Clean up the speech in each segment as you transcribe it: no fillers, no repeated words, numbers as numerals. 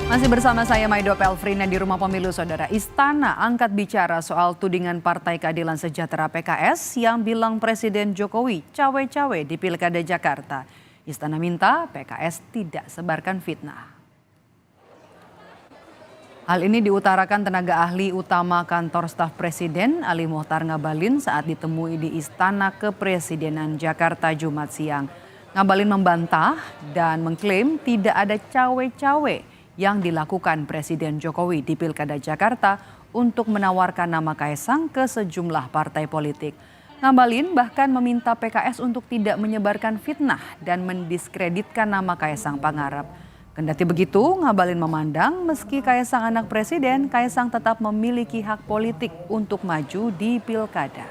Masih bersama saya Maido Pelfrina di Rumah Pemilu Saudara. Istana angkat bicara soal tudingan Partai Keadilan Sejahtera PKS yang bilang Presiden Jokowi cawe-cawe di Pilkada Jakarta. Istana minta PKS tidak sebarkan fitnah. Hal ini diutarakan tenaga ahli utama kantor staf Presiden Ali Mohtar Ngabalin saat ditemui di Istana Kepresidenan Jakarta Jumat siang. Ngabalin membantah dan mengklaim tidak ada cawe-cawe yang dilakukan Presiden Jokowi di Pilkada Jakarta untuk menawarkan nama Kaesang ke sejumlah partai politik. Ngabalin bahkan meminta PKS untuk tidak menyebarkan fitnah dan mendiskreditkan nama Kaesang Pangarep. Kendati begitu, Ngabalin memandang meski Kaesang anak presiden, Kaesang tetap memiliki hak politik untuk maju di Pilkada.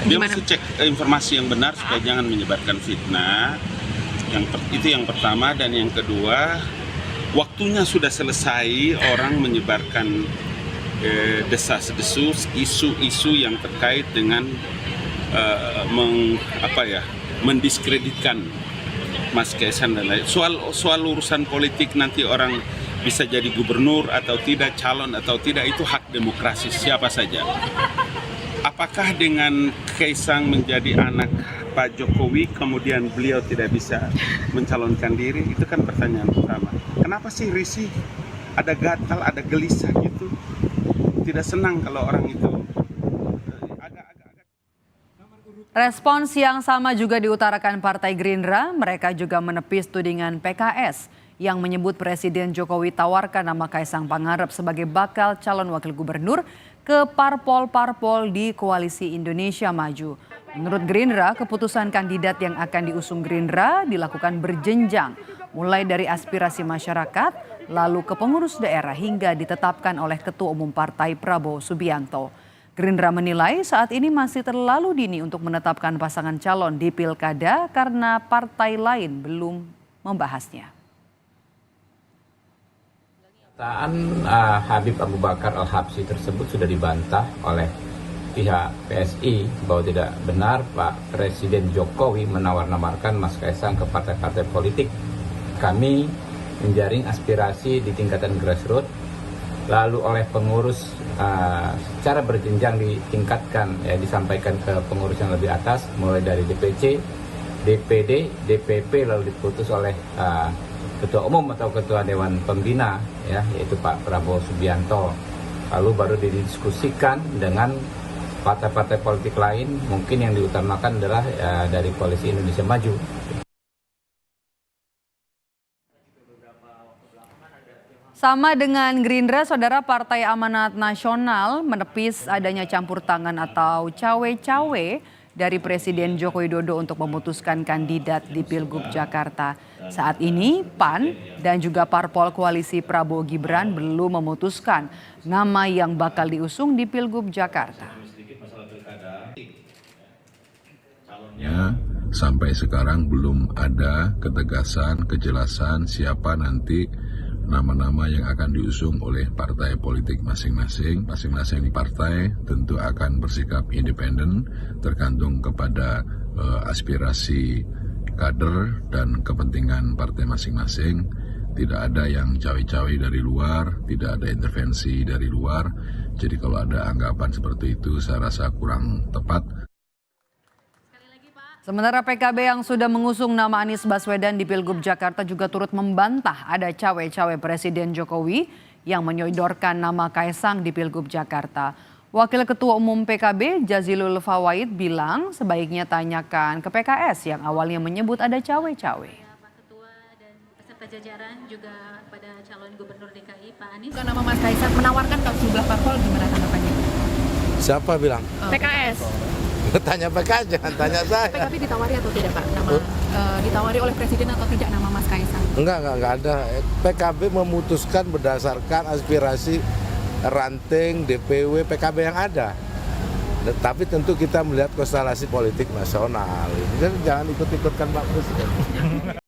Dia mesti cek informasi yang benar supaya jangan menyebarkan fitnah. Itu yang pertama, dan yang kedua, waktunya sudah selesai orang menyebarkan desas-desus isu-isu yang terkait dengan mendiskreditkan Mas Kaesang dan lain. Soal urusan politik nanti orang bisa jadi gubernur atau tidak, calon atau tidak, itu hak demokrasi siapa saja. Apakah dengan Kaesang menjadi anak Pak Jokowi kemudian beliau tidak bisa mencalonkan diri? Itu kan pertanyaan pertama. Kenapa sih risih, ada gatal, ada gelisah gitu? Tidak senang kalau orang itu Respons yang sama juga diutarakan Partai Gerindra. Mereka juga menepis tudingan PKS yang menyebut Presiden Jokowi tawarkan nama Kaesang Pangarep sebagai bakal calon wakil gubernur ke parpol-parpol di Koalisi Indonesia Maju. Menurut Gerindra, keputusan kandidat yang akan diusung Gerindra dilakukan berjenjang, mulai dari aspirasi masyarakat, lalu ke pengurus daerah hingga ditetapkan oleh Ketua Umum Partai Prabowo Subianto. Gerindra menilai saat ini masih terlalu dini untuk menetapkan pasangan calon di Pilkada karena partai lain belum membahasnya. Pernyataan Habib Abu Bakar Al-Habsyi tersebut sudah dibantah oleh pihak PSI bahwa tidak benar Pak Presiden Jokowi menawar-nawarkan Mas Kaesang ke partai-partai politik. Kami menjaring aspirasi di tingkatan grassroots, lalu oleh pengurus secara berjenjang ditingkatkan, disampaikan ke pengurus yang lebih atas, mulai dari DPC, DPD, DPP, lalu diputus oleh Ketua Umum atau Ketua Dewan Pembina, yaitu Pak Prabowo Subianto. Lalu baru didiskusikan dengan partai-partai politik lain, mungkin yang diutamakan adalah dari Koalisi Indonesia Maju. Sama dengan Gerindra, Saudara, Partai Amanat Nasional menepis adanya campur tangan atau cawe-cawe dari Presiden Joko Widodo untuk memutuskan kandidat di Pilgub Jakarta. Saat ini PAN dan juga Parpol Koalisi Prabowo Gibran belum memutuskan nama yang bakal diusung di Pilgub Jakarta. Sampai sekarang belum ada ketegasan, kejelasan siapa nanti nama-nama yang akan diusung oleh partai politik masing-masing. Masing-masing partai tentu akan bersikap independen, tergantung kepada aspirasi kader dan kepentingan partai masing-masing. Tidak ada yang cawe-cawe dari luar, tidak ada intervensi dari luar. Jadi kalau ada anggapan seperti itu saya rasa kurang tepat. Sementara PKB yang sudah mengusung nama Anies Baswedan di Pilgub Jakarta juga turut membantah ada cawe-cawe Presiden Jokowi yang menyodorkan nama Kaesang di Pilgub Jakarta. Wakil Ketua Umum PKB Jazilul Fawait bilang sebaiknya tanyakan ke PKS yang awalnya menyebut ada cawe-cawe. Pak Ketua dan beserta jajaran juga pada calon Gubernur DKI Pak Anies. Nama Mas Kaesang menawarkan ke sejumlah parpol, gimana tanggapannya? Siapa bilang? PKS. Tanya PKS, jangan tanya saya. PKB ditawari atau tidak Pak? Ditawari oleh Presiden atau tidak nama Mas Kaesang? Enggak ada. PKB memutuskan berdasarkan aspirasi ranting DPW PKB yang ada. Tapi tentu kita melihat konstelasi politik nasional. Jangan ikut-ikutkan Pak Presiden.